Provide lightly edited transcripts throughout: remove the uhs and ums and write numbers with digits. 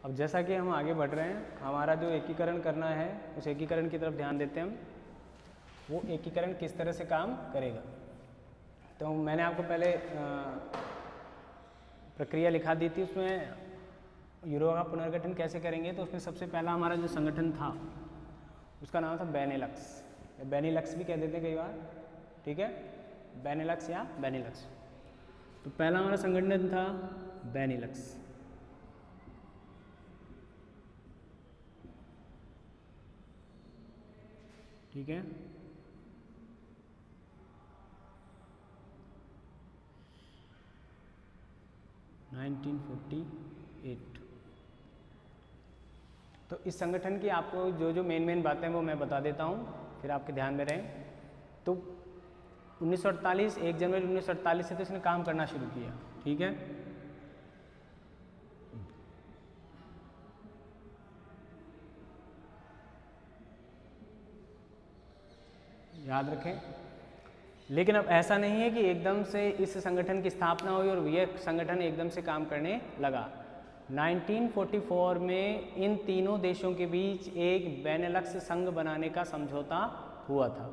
अब जैसा कि हम आगे बढ़ रहे हैं, हमारा जो एकीकरण करना है उस एकीकरण की तरफ ध्यान देते हैं हम। वो एकीकरण किस तरह से काम करेगा। तो मैंने आपको पहले प्रक्रिया लिखा दी थी, उसमें यूरो का पुनर्गठन कैसे करेंगे। तो उसमें सबसे पहला हमारा जो संगठन था उसका नाम था बेनेलक्स, या बेनीलक्स भी कह देते हैं कई बार, ठीक है, बेनेलक्स या बेनीलक्स। तो पहला हमारा संगठन था बेनीलक्स। ठीक है, तो इस संगठन की आपको जो जो मेन बातें वो मैं बता देता हूँ, फिर आपके ध्यान में रहें। तो 1948 1 जनवरी 1948 से तो इसने काम करना शुरू किया। ठीक है, याद रखें। लेकिन अब ऐसा नहीं है कि एकदम से इस संगठन की स्थापना हुई और यह संगठन एकदम से काम करने लगा। 1944 में इन तीनों देशों के बीच एक बेनेलक्स संघ बनाने का समझौता हुआ था।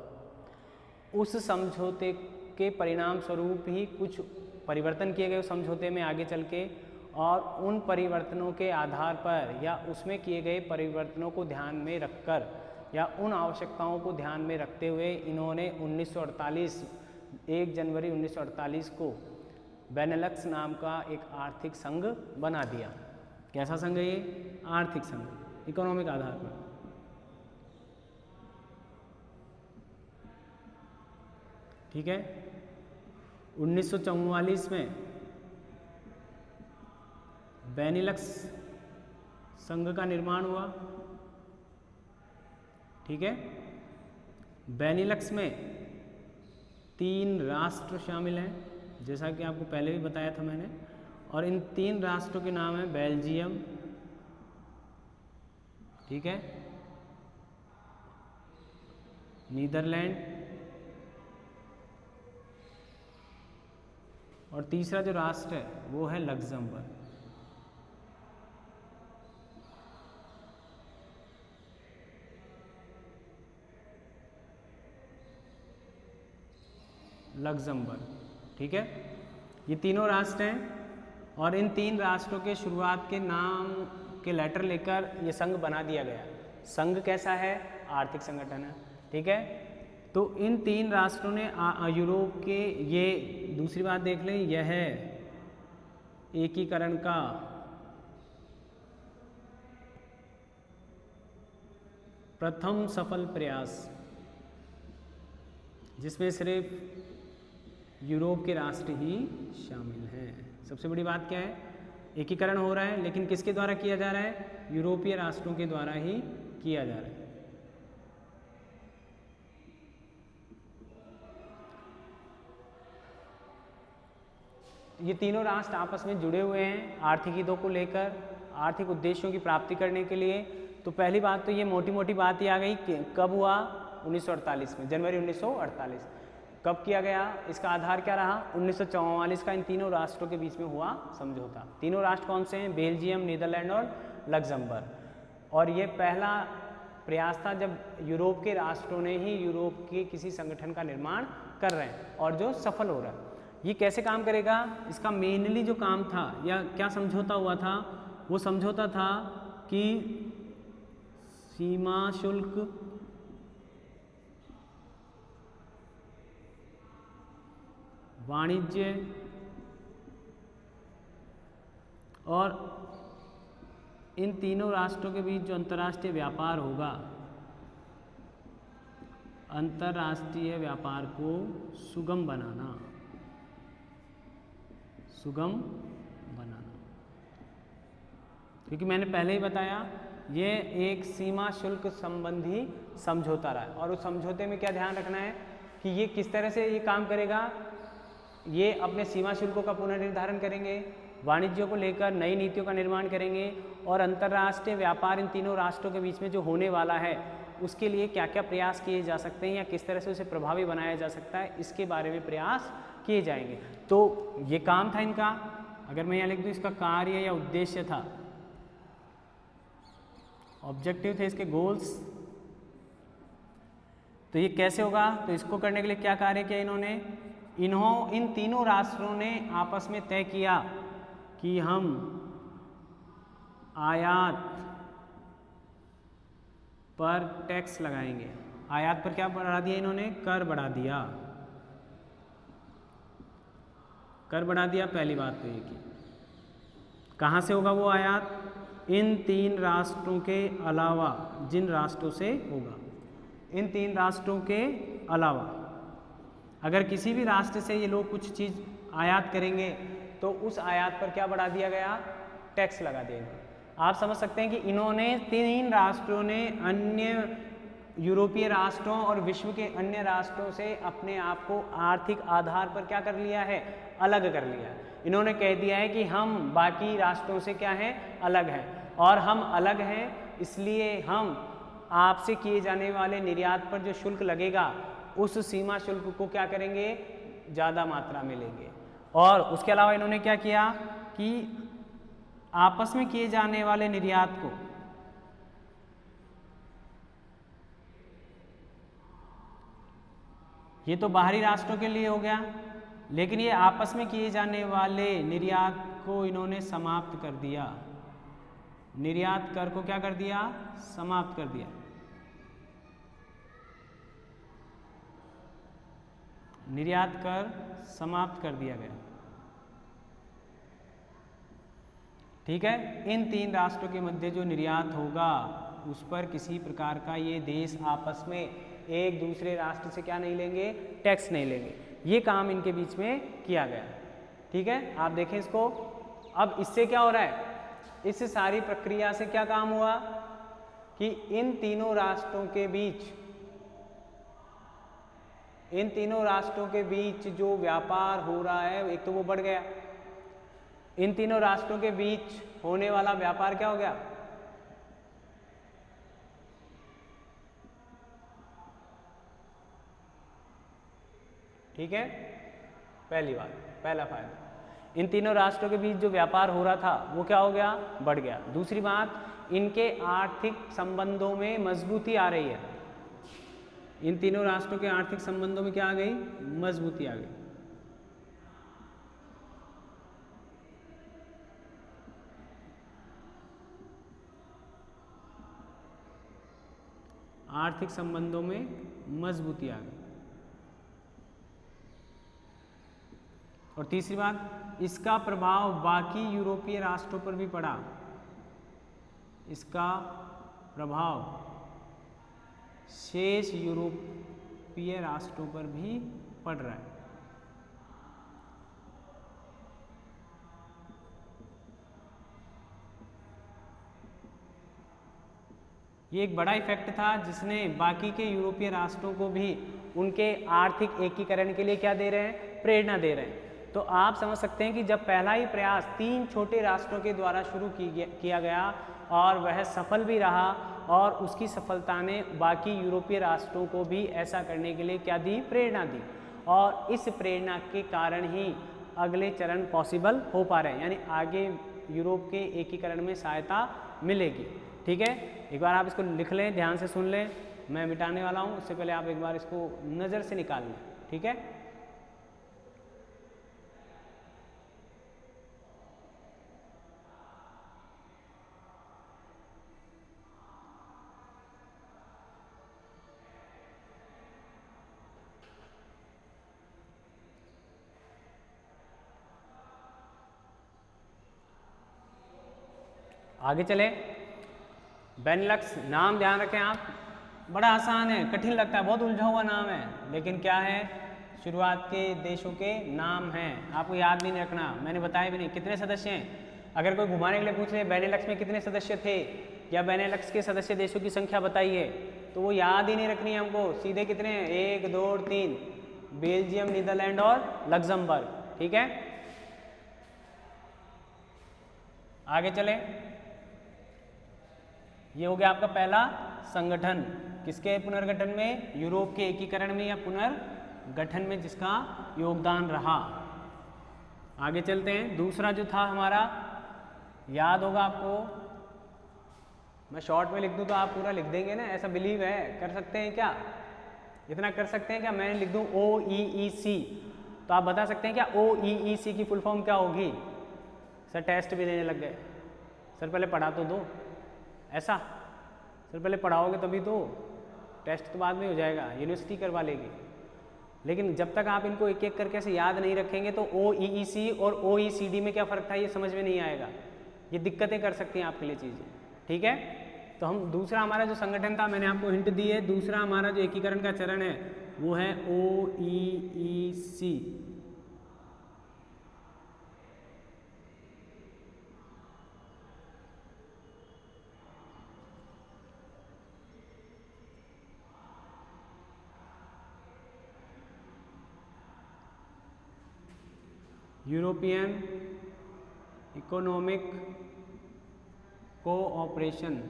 उस समझौते के परिणाम स्वरूप ही कुछ परिवर्तन किए गए उस समझौते में आगे चल के, और उन परिवर्तनों के आधार पर या उसमें किए गए परिवर्तनों को ध्यान में रखकर या उन आवश्यकताओं को ध्यान में रखते हुए इन्होंने 1948 1 जनवरी 1948 को बेनेलक्स नाम का एक आर्थिक संघ बना दिया। कैसा संघ है ये? आर्थिक संघ, इकोनॉमिक आधार पर। ठीक है, 1944 में बेनेलक्स संघ का निर्माण हुआ। ठीक है, बेनेलक्स में 3 राष्ट्र शामिल हैं, जैसा कि आपको पहले भी बताया था मैंने, और इन 3 राष्ट्रों के नाम है बेल्जियम, ठीक है, नीदरलैंड, और तीसरा जो राष्ट्र है वो है लक्जमबर्ग। लक्जमबर्ग, ठीक है, ये तीनों राष्ट्र हैं और इन 3 राष्ट्रों के शुरुआत के नाम के लेटर लेकर ये संघ बना दिया गया। संघ कैसा है? आर्थिक संगठन है। ठीक है, तो इन 3 राष्ट्रों ने यूरोप के, ये दूसरी बात देख लें, यह है एकीकरण का प्रथम सफल प्रयास, जिसमें सिर्फ यूरोप के राष्ट्र ही शामिल हैं। सबसे बड़ी बात क्या है? एकीकरण हो रहा है, लेकिन किसके द्वारा किया जा रहा है? यूरोपीय राष्ट्रों के द्वारा ही किया जा रहा है। ये तीनों राष्ट्र आपस में जुड़े हुए हैं आर्थिक हितों को लेकर, आर्थिक उद्देश्यों की प्राप्ति करने के लिए। तो पहली बात तो ये मोटी मोटी बात ही आ गई कि कब हुआ? 1948 में, जनवरी 1948। कब किया गया? इसका आधार क्या रहा? 1944 का इन तीनों राष्ट्रों के बीच में हुआ समझौता। तीनों राष्ट्र कौन से हैं? बेल्जियम, नीदरलैंड और लक्जमबर्ग। और ये पहला प्रयास था जब यूरोप के राष्ट्रों ने ही यूरोप के किसी संगठन का निर्माण कर रहे हैं और जो सफल हो रहा है। ये कैसे काम करेगा? इसका मेनली जो काम था या क्या समझौता हुआ था, वो समझौता था कि सीमा शुल्क वाणिज्य और इन तीनों राष्ट्रों के बीच जो अंतर्राष्ट्रीय व्यापार होगा, अंतर्राष्ट्रीय व्यापार को सुगम बनाना, सुगम बनाना। क्योंकि मैंने पहले ही बताया ये एक सीमा शुल्क संबंधी समझौता रहा है, और उस समझौते में क्या ध्यान रखना है कि ये किस तरह से ये काम करेगा। ये अपने सीमा शुल्कों का पुनर्निर्धारण करेंगे, वाणिज्य को लेकर नई नीतियों का निर्माण करेंगे, और अंतर्राष्ट्रीय व्यापार इन तीनों राष्ट्रों के बीच में जो होने वाला है उसके लिए क्या क्या प्रयास किए जा सकते हैं या किस तरह से उसे प्रभावी बनाया जा सकता है, इसके बारे में प्रयास किए जाएंगे। तो ये काम था इनका। अगर मैं यहाँ लिख दूँ इसका कार्य या उद्देश्य था, ऑब्जेक्टिव थे इसके गोल्स। तो ये कैसे होगा? तो इसको करने के लिए क्या कार्य किया इन्होंने? इन तीनों राष्ट्रों ने आपस में तय किया कि हम आयात पर टैक्स लगाएंगे। आयात पर क्या बढ़ा दिया इन्होंने? कर बढ़ा दिया। कर बढ़ा दिया, पहली बात तो ये की। कहाँ से होगा वो आयात? इन तीन राष्ट्रों के अलावा जिन राष्ट्रों से होगा, इन तीन राष्ट्रों के अलावा अगर किसी भी राष्ट्र से ये लोग कुछ चीज़ आयात करेंगे तो उस आयात पर क्या बढ़ा दिया गया? टैक्स लगा देंगे। आप समझ सकते हैं कि इन्होंने तीन राष्ट्रों ने अन्य यूरोपीय राष्ट्रों और विश्व के अन्य राष्ट्रों से अपने आप को आर्थिक आधार पर क्या कर लिया है? अलग कर लिया है। इन्होंने कह दिया है कि हम बाकी राष्ट्रों से क्या हैं? अलग हैं। और हम अलग हैं इसलिए हम आपसे किए जाने वाले निर्यात पर जो शुल्क लगेगा उस सीमा शुल्क को क्या करेंगे? ज़्यादा मात्रा में लेंगे। और उसके अलावा इन्होंने क्या किया कि आपस में किए जाने वाले निर्यात को ये तो बाहरी राष्ट्रों के लिए हो गया, लेकिन ये आपस में किए जाने वाले निर्यात को इन्होंने समाप्त कर दिया। निर्यात कर को क्या कर दिया? समाप्त कर दिया। निर्यात कर समाप्त कर दिया गया। ठीक है। इन तीन राष्ट्रों के मध्य जो निर्यात होगा उस पर किसी प्रकार का ये देश आपस में एक दूसरे राष्ट्र से क्या नहीं लेंगे? टैक्स नहीं लेंगे। ये काम इनके बीच में किया गया। ठीक है, आप देखें इसको। अब इससे क्या हो रहा है? इस सारी प्रक्रिया से क्या काम हुआ कि इन तीनों राष्ट्रों के बीच जो व्यापार हो रहा है एक तो वो बढ़ गया। इन तीनों राष्ट्रों के बीच होने वाला व्यापार क्या हो गया? ठीक है, पहली बात, पहला फायदा। इन तीनों राष्ट्रों के बीच जो व्यापार हो रहा था वो क्या हो गया? बढ़ गया। दूसरी बात, इनके आर्थिक संबंधों में मजबूती आ रही है। इन तीनों राष्ट्रों के आर्थिक संबंधों में क्या आ गई? मजबूती आ गई। आर्थिक संबंधों में मजबूती आ गई। और तीसरी बात, इसका प्रभाव बाकी यूरोपीय राष्ट्रों पर भी पड़ा। इसका प्रभाव शेष यूरोपीय राष्ट्रों पर भी पड़ रहा है। ये एक बड़ा इफेक्ट था जिसने बाकी के यूरोपीय राष्ट्रों को भी उनके आर्थिक एकीकरण के लिए क्या दे रहे हैं? प्रेरणा दे रहे हैं। तो आप समझ सकते हैं कि जब पहला ही प्रयास तीन छोटे राष्ट्रों के द्वारा शुरू किया गया और वह सफल भी रहा और उसकी सफलता ने बाकी यूरोपीय राष्ट्रों को भी ऐसा करने के लिए क्या दी? प्रेरणा दी। और इस प्रेरणा के कारण ही अगले चरण पॉसिबल हो पा रहे हैं, यानी आगे यूरोप के एकीकरण में सहायता मिलेगी। ठीक है, एक बार आप इसको लिख लें, ध्यान से सुन लें। मैं मिटाने वाला हूँ, उससे पहले आप एक बार इसको नज़र से निकाल लें। ठीक है, आगे चलें। बेनेलक्स नाम ध्यान रखें आप, बड़ा आसान है, कठिन लगता है, बहुत उलझा हुआ नाम है, लेकिन क्या है? शुरुआत के देशों के नाम हैं। आपको याद भी नहीं रखना, मैंने बताया भी नहीं। कितने सदस्य हैं? अगर कोई घुमाने के लिए पूछ ले बेनेलक्स में कितने सदस्य थे या बेनेलक्स के सदस्य देशों की संख्या बताइए, तो वो याद ही नहीं रखनी है हमको। सीधे कितने हैं? 1 2 3, बेल्जियम, नीदरलैंड और लग्जमबर्ग। ठीक है, आगे चले। ये हो गया आपका पहला संगठन, किसके पुनर्गठन में? यूरोप के एकीकरण में या पुनर्गठन में जिसका योगदान रहा। आगे चलते हैं। दूसरा जो था हमारा, याद होगा आपको, मैं शॉर्ट में लिख दूँ तो आप पूरा लिख देंगे ना, ऐसा बिलीव है, कर सकते हैं क्या? इतना कर सकते हैं क्या? मैं लिख दूँ OEEC तो आप बता सकते हैं क्या OEEC की फुल फॉर्म क्या होगी? सर टेस्ट भी देने लग गए, सर पहले पढ़ा तो दो, ऐसा सर पहले पढ़ाओगे तभी तो, टेस्ट तो बाद में हो जाएगा, यूनिवर्सिटी करवा लेगी। लेकिन जब तक आप इनको एक एक करके से याद नहीं रखेंगे तो OEEC और OECD में क्या फ़र्क था ये समझ में नहीं आएगा, ये दिक्कतें कर सकती हैं आपके लिए चीज़ें, ठीक है। तो हम दूसरा हमारा जो संगठन था, मैंने आपको हिंट दी है, दूसरा हमारा जो एकीकरण का चरण है वो है OEEC। यूरोपियन इकोनॉमिक कोऑपरेशन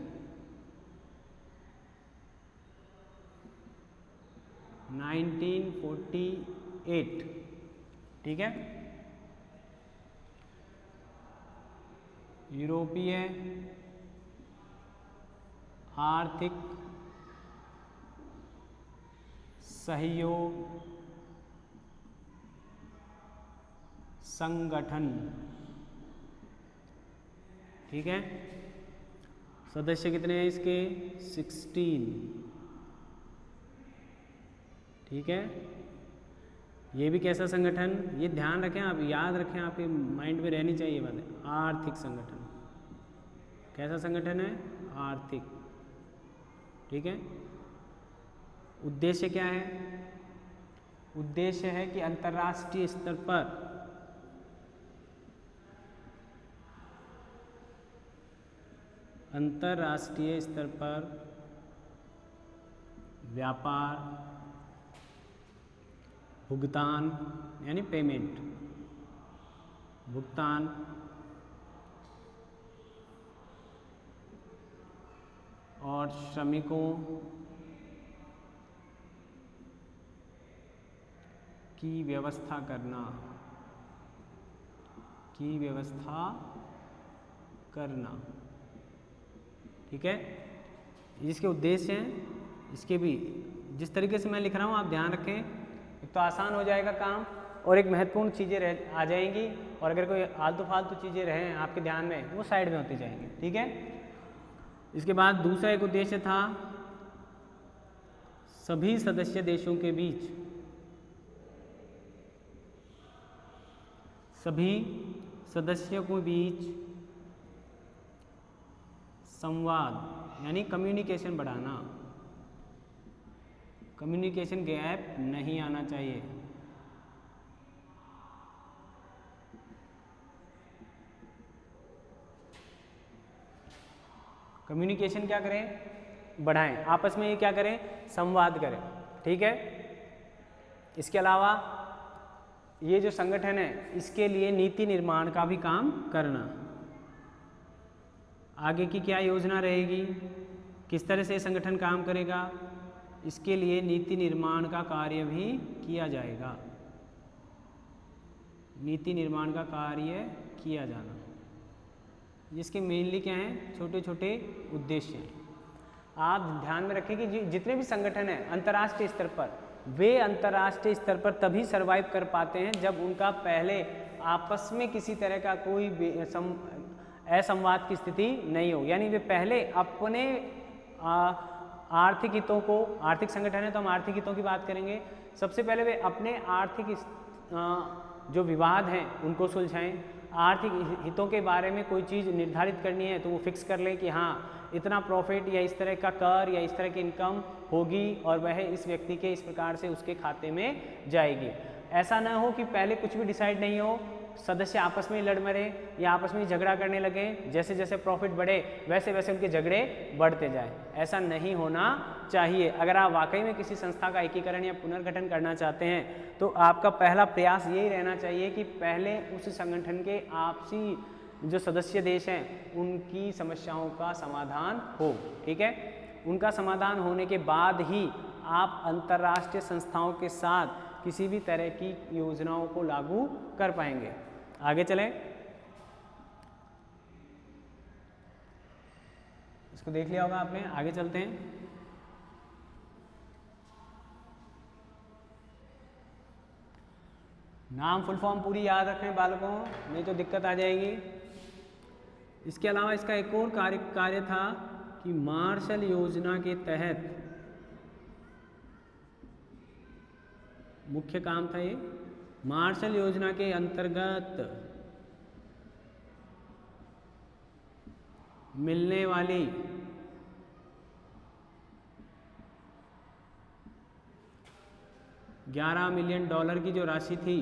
1948, ठीक है। यूरोपीय आर्थिक सहयोग संगठन, ठीक है। सदस्य कितने हैं इसके? 16, ठीक है। ये भी कैसा संगठन, ये ध्यान रखें आप, याद रखें, आपके माइंड में रहनी चाहिए बात। आर्थिक संगठन, कैसा संगठन है? आर्थिक, ठीक है। उद्देश्य क्या है? उद्देश्य है कि अंतर्राष्ट्रीय स्तर पर व्यापार, भुगतान यानी पेमेंट, भुगतान और श्रमिकों की व्यवस्था करना, ठीक है। जिसके उद्देश्य हैं, इसके भी जिस तरीके से मैं लिख रहा हूँ आप ध्यान रखें, एक तो आसान हो जाएगा काम और एक महत्वपूर्ण चीज़ें आ जाएंगी, और अगर कोई आलतू फालतू चीज़ें रहें आपके ध्यान में वो साइड में होती जाएंगी, ठीक है। इसके बाद दूसरा एक उद्देश्य था सभी सदस्य देशों के बीच, सभी सदस्यों के बीच संवाद यानी कम्युनिकेशन बढ़ाना, कम्युनिकेशन गैप नहीं आना चाहिए। कम्युनिकेशन क्या करें? बढ़ाएं, आपस में ये क्या करें? संवाद करें, ठीक है। इसके अलावा ये जो संगठन है इसके लिए नीति निर्माण का भी काम करना, आगे की क्या योजना रहेगी, किस तरह से संगठन काम करेगा, इसके लिए नीति निर्माण का कार्य भी किया जाएगा, नीति निर्माण का कार्य किया जाना, जिसके मेनली क्या हैं? छोटे छोटे उद्देश्य हैं। आप ध्यान में रखें कि जितने भी संगठन हैं अंतर्राष्ट्रीय स्तर पर, वे अंतर्राष्ट्रीय स्तर पर तभी सर्वाइव कर पाते हैं जब उनका पहले आपस में किसी तरह का कोई असंवाद की स्थिति नहीं हो, यानी वे पहले अपने आर्थिक हितों को, आर्थिक संगठन है तो हम आर्थिक हितों की बात करेंगे, सबसे पहले वे अपने आर्थिक जो विवाद हैं उनको सुलझाएं। आर्थिक हितों के बारे में कोई चीज़ निर्धारित करनी है तो वो फिक्स कर लें कि हाँ इतना प्रॉफिट या इस तरह का कर या इस तरह की इनकम होगी और वह इस व्यक्ति के इस प्रकार से उसके खाते में जाएगी। ऐसा ना हो कि पहले कुछ भी डिसाइड नहीं हो, सदस्य आपस में ही लड़ मरे या आपस में ही झगड़ा करने लगे, जैसे जैसे प्रॉफिट बढ़े वैसे वैसे उनके झगड़े बढ़ते जाए। ऐसा नहीं होना चाहिए। अगर आप वाकई में किसी संस्था का एकीकरण या पुनर्गठन करना चाहते हैं तो आपका पहला प्रयास यही रहना चाहिए कि पहले उस संगठन के आपसी जो सदस्य देश हैं उनकी समस्याओं का समाधान हो, ठीक है। उनका समाधान होने के बाद ही आप अंतर्राष्ट्रीय संस्थाओं के साथ किसी भी तरह की योजनाओं को लागू कर पाएंगे। आगे चलें। इसको देख लिया होगा आपने। आगे चलते हैं। नाम फुल फॉर्म पूरी याद रखें बालकों, नहीं तो दिक्कत आ जाएगी। इसके अलावा इसका एक और कार्य था कि मार्शल योजना के तहत, मुख्य काम था ये, मार्शल योजना के अंतर्गत मिलने वाली $11 मिलियन की जो राशि थी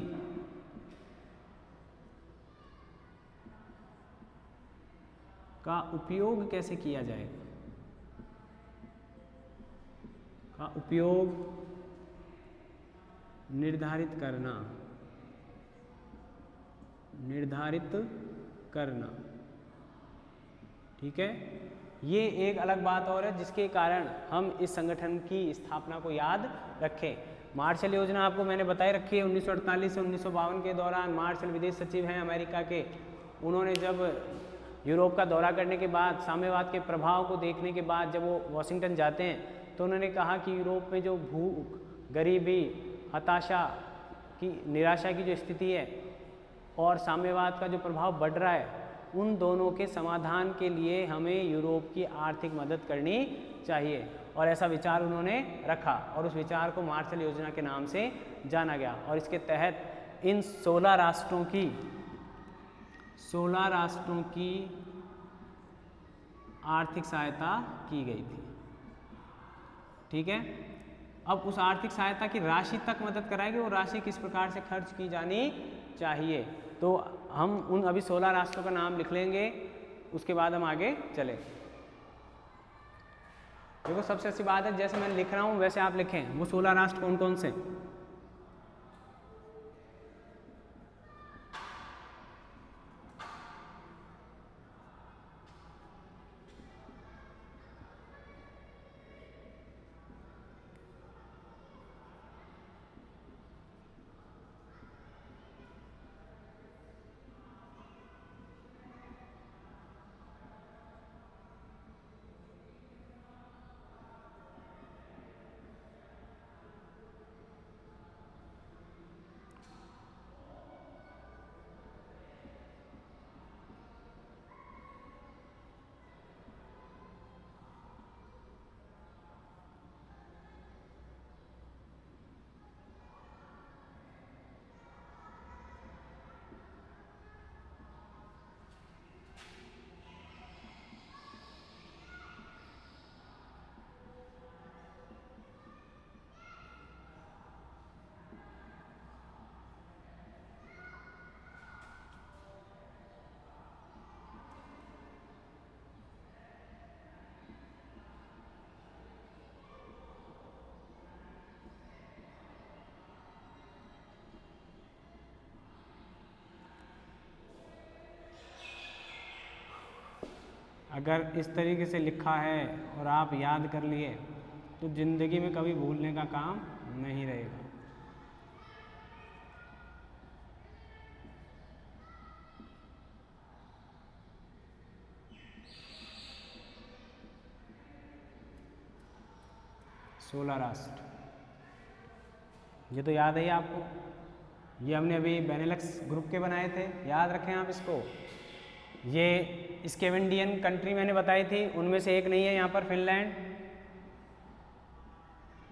का उपयोग कैसे किया जाएगा, का उपयोग निर्धारित करना। ठीक है, ये एक अलग बात और है जिसके कारण हम इस संगठन की स्थापना को याद रखें। मार्शल योजना आपको मैंने बताई रखी है। 1948 से 1952 के दौरान मार्शल विदेश सचिव हैं अमेरिका के। उन्होंने जब यूरोप का दौरा करने के बाद, साम्यवाद के प्रभाव को देखने के बाद जब वो वॉशिंगटन जाते हैं तो उन्होंने कहा कि यूरोप में जो भूख, गरीबी, हताशा की, निराशा की जो स्थिति है और साम्यवाद का जो प्रभाव बढ़ रहा है, उन दोनों के समाधान के लिए हमें यूरोप की आर्थिक मदद करनी चाहिए। और ऐसा विचार उन्होंने रखा और उस विचार को मार्शल योजना के नाम से जाना गया। और इसके तहत इन 16 राष्ट्रों की आर्थिक सहायता की गई थी। ठीक है, अब उस आर्थिक सहायता की राशि तक मदद कराएगी, वो राशि किस प्रकार से खर्च की जानी चाहिए। तो हम उन अभी 16 राष्ट्रों का नाम लिख लेंगे, उसके बाद हम आगे चले। देखो सबसे अच्छी बात है, जैसे मैं लिख रहा हूँ वैसे आप लिखें। वो 16 राष्ट्र कौन कौन से? अगर इस तरीके से लिखा है और आप याद कर लिए तो ज़िंदगी में कभी भूलने का काम नहीं रहेगा। सोलह राष्ट्र, ये तो याद है आपको। ये हमने अभी बेनेलक्स ग्रुप के बनाए थे, याद रखें आप इसको। ये स्कैवेंडियन कंट्री मैंने बताई थी, उनमें से एक नहीं है यहाँ पर फिनलैंड।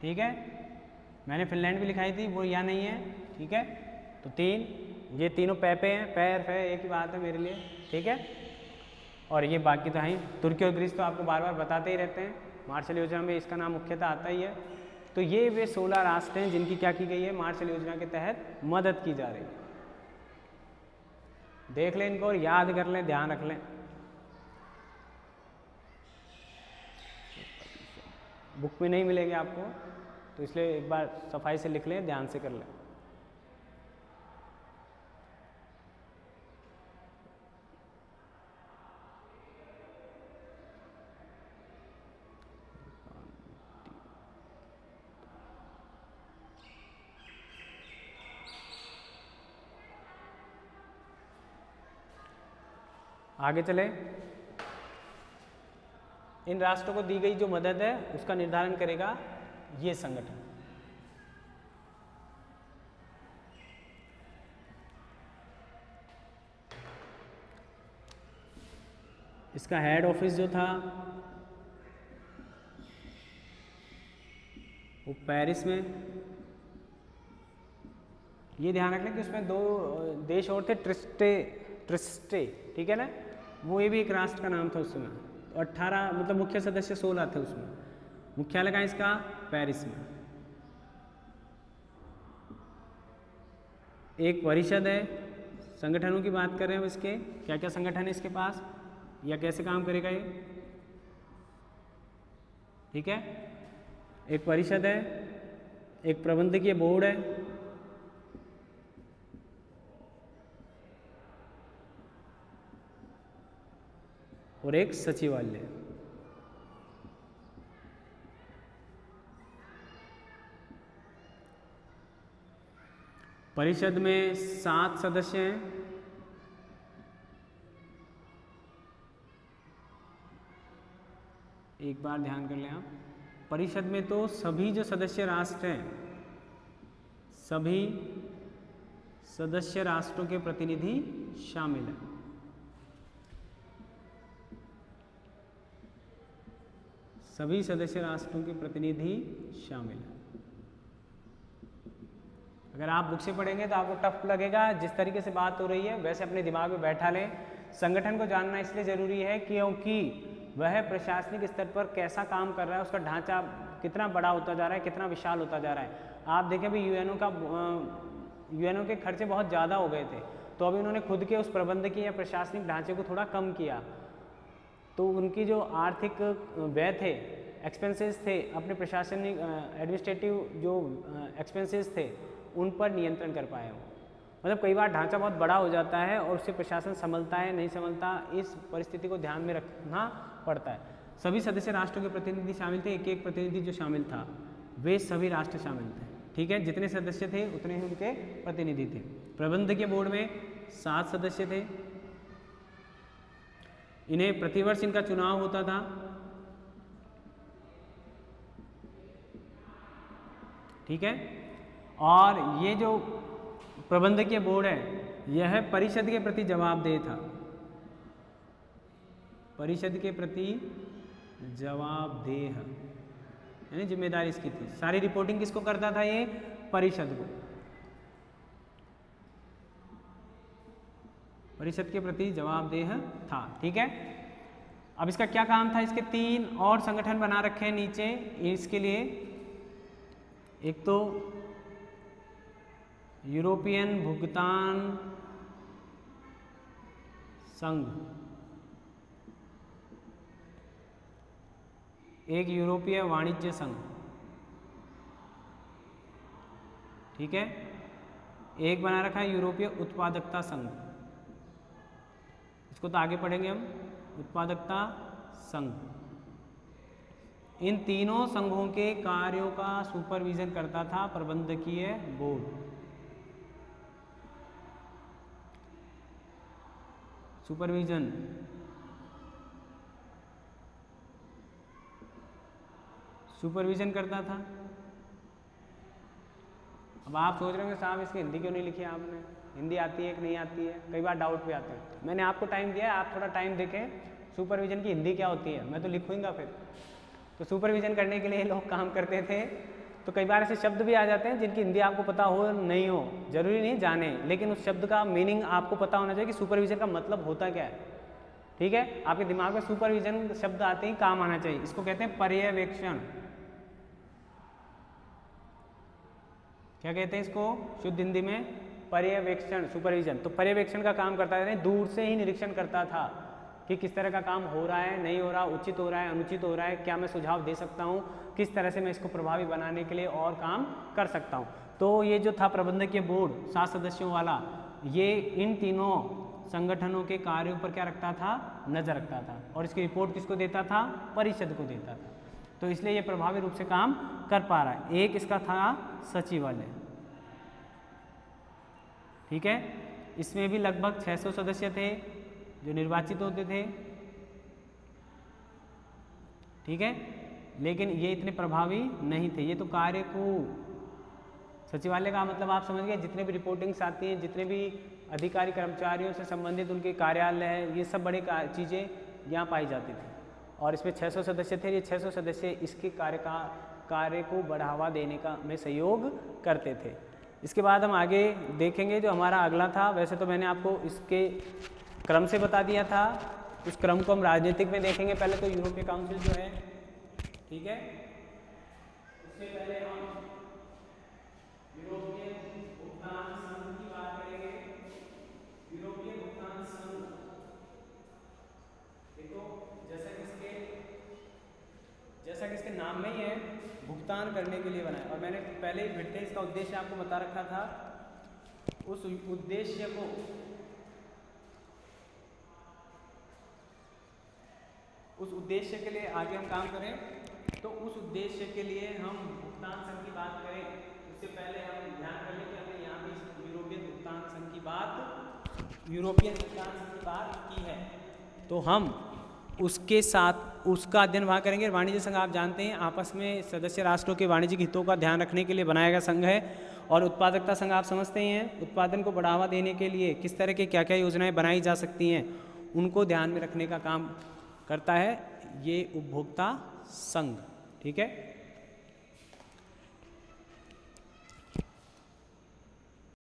ठीक है, मैंने फिनलैंड भी लिखाई थी, वो यहाँ नहीं है। ठीक है, तो तीन, ये तीनों पैपे हैं, पैर है, एक ही बात है मेरे लिए। ठीक है, और ये बाकी तो हैं। तुर्की और ग्रीस तो आपको बार बार बताते ही रहते हैं, मार्शल योजना में इसका नाम मुख्यतः आता ही है। तो ये वे 16 राष्ट्र हैं जिनकी क्या की गई है, मार्शल योजना के तहत मदद की जा रही है। देख लें इनको और याद कर लें, ध्यान रख लें। बुक में नहीं मिलेंगे आपको, तो इसलिए एक बार सफाई से लिख लें, ध्यान से कर लें। आगे चले। इन राष्ट्रों को दी गई जो मदद है उसका निर्धारण करेगा ये संगठन। इसका हेड ऑफिस जो था वो पेरिस में। ये ध्यान रखना कि उसमें 2 देश और थे, ट्रिस्टे, ठीक है ना, वो ये भी एक राष्ट्र का नाम था उस समय। तो 18 मतलब मुख्य सदस्य 16 थे उसमें। मुख्यालय कहाँ इसका? पेरिस में। एक परिषद है, संगठनों की बात कर रहे हैं। इसके क्या क्या संगठन है इसके पास या कैसे काम करेगा ये, ठीक है। एक परिषद है, एक प्रबंधकीय बोर्ड है, और एक सचिवालय। परिषद में 7 सदस्य हैं। एक बार ध्यान कर लें आप, परिषद में तो सभी जो सदस्य राष्ट्र हैं, सभी सदस्य राष्ट्रों के प्रतिनिधि शामिल हैं। सभी सदस्य राष्ट्रों के प्रतिनिधि शामिल हैं। अगर आप बुक से पढ़ेंगे तो आपको टफ लगेगा। जिस तरीके से बात हो रही है वैसे अपने दिमाग में बैठा लें। संगठन को जानना इसलिए ज़रूरी है क्योंकि वह प्रशासनिक स्तर पर कैसा काम कर रहा है, उसका ढांचा कितना बड़ा होता जा रहा है, कितना विशाल होता जा रहा है। आप देखें अभी यूएनओ के खर्चे बहुत ज़्यादा हो गए थे, तो अभी उन्होंने खुद के उस प्रबंधकीय या प्रशासनिक ढांचे को थोड़ा कम किया। तो उनकी जो आर्थिक व्यय थे, एक्सपेंसेस थे, अपने प्रशासनिक एडमिनिस्ट्रेटिव जो एक्सपेंसेस थे उन पर नियंत्रण कर पाए। वो मतलब कई बार ढांचा बहुत बड़ा हो जाता है और उससे प्रशासन संभलता है नहीं संभलता, इस परिस्थिति को ध्यान में रखना पड़ता है। सभी सदस्य राष्ट्रों के प्रतिनिधि शामिल थे। एक एक प्रतिनिधि जो शामिल था वे सभी राष्ट्र शामिल थे, ठीक है। जितने सदस्य थे उतने ही उनके प्रतिनिधि थे। प्रबंधकीय बोर्ड में 7 सदस्य थे। इन्हें प्रतिवर्ष इनका चुनाव होता था, ठीक है। और ये जो प्रबंधकीय बोर्ड है यह परिषद के प्रति जवाबदेह था, परिषद के प्रति जवाबदेह यानी जिम्मेदारी इसकी थी। सारी रिपोर्टिंग किसको करता था? ये परिषद को, परिषद के प्रति जवाबदेह था, ठीक है। अब इसका क्या काम था? इसके 3 और संगठन बना रखे हैं नीचे इसके लिए। एक तो यूरोपियन भुगतान संघ, एक यूरोपीय वाणिज्य संघ, ठीक है। एक बना रखा है यूरोपीय उत्पादकता संघ, इसको तो आगे पढ़ेंगे हम, उत्पादकता संघ। इन तीनों संघों के कार्यों का सुपरविजन करता था प्रबंधकीय बोर्ड। सुपरविजन करता था। अब आप सोच रहे होंगे साहब इसकी हिंदी क्यों नहीं लिखी आपने, हिंदी आती है कि नहीं आती है, कई बार डाउट भी आते हैं। मैंने आपको टाइम दिया है, आप थोड़ा टाइम देखें सुपरविजन की हिंदी क्या होती है, मैं तो लिखूंगा फिर। तो सुपरविजन करने के लिए लोग काम करते थे। तो कई बार ऐसे शब्द भी आ जाते हैं जिनकी हिंदी आपको पता हो नहीं हो, जरूरी नहीं जाने, लेकिन उस शब्द का मीनिंग आपको पता होना चाहिए कि सुपरविजन का मतलब होता क्या है, ठीक है। आपके दिमाग में सुपरविजन शब्द आते ही काम आना चाहिए। इसको कहते हैं पर्यवेक्षण। क्या कहते हैं इसको शुद्ध हिंदी में? पर्यवेक्षण, सुपरविजन। तो पर्यवेक्षण का काम करता था, दूर से ही निरीक्षण करता था कि किस तरह का काम हो रहा है, नहीं हो रहा, उचित हो रहा है, अनुचित हो रहा है, क्या मैं सुझाव दे सकता हूँ, किस तरह से मैं इसको प्रभावी बनाने के लिए और काम कर सकता हूँ। तो ये जो था प्रबंधकीय बोर्ड 7 सदस्यों वाला, ये इन तीनों संगठनों के कार्यों पर क्या रखता था? नजर रखता था। और इसकी रिपोर्ट किसको देता था? परिषद को देता था। तो इसलिए ये प्रभावी रूप से काम कर पा रहा है। एक इसका था सचिवालय, ठीक है। इसमें भी लगभग 600 सदस्य थे जो निर्वाचित होते थे। ठीक है, लेकिन ये इतने प्रभावी नहीं थे। ये तो कार्य को सचिवालय का मतलब आप समझ गए, जितने भी रिपोर्टिंग्स आती हैं, जितने भी अधिकारी कर्मचारियों से संबंधित उनके कार्यालय है, ये सब बड़े चीज़ें यहाँ पाई जाती थी। और इसमें 600 सदस्य थे। ये 600 सदस्य इसके कार्य को बढ़ावा देने का में सहयोग करते थे। इसके बाद हम आगे देखेंगे जो हमारा अगला था। वैसे तो मैंने आपको इसके क्रम से बता दिया था, उस क्रम को हम राजनीतिक में देखेंगे। पहले तो यूरोपीय काउंसिल जो है, ठीक है, उससे पहले हम यूरोपीय भुगतान संघ की बात करेंगे। यूरोपीय भुगतान संघ देखो जैसा कि इसके नाम में ही है, भुगतान करने के लिए बना है। और मैंने पहले ही फिर इसका उद्देश्य आपको बता रखा था। उस उद्देश्य के लिए आगे हम काम करें, तो उस उद्देश्य के लिए हम भुगतान संघ की बात करें, उससे पहले हम ध्यान कर लें कि हमने यहाँ भी यूरोपियन भुगतान संघ की बात की है, तो हम उसके साथ उसका अध्ययन वहाँ करेंगे। वाणिज्य संघ आप जानते हैं आपस में सदस्य राष्ट्रों के वाणिज्यिक हितों का ध्यान रखने के लिए बनाया गया संघ है। और उत्पादकता संघ आप समझते ही हैं, उत्पादन को बढ़ावा देने के लिए किस तरह की क्या क्या योजनाएं बनाई जा सकती हैं, उनको ध्यान में रखने का काम करता है ये उपभोक्ता संघ, ठीक है।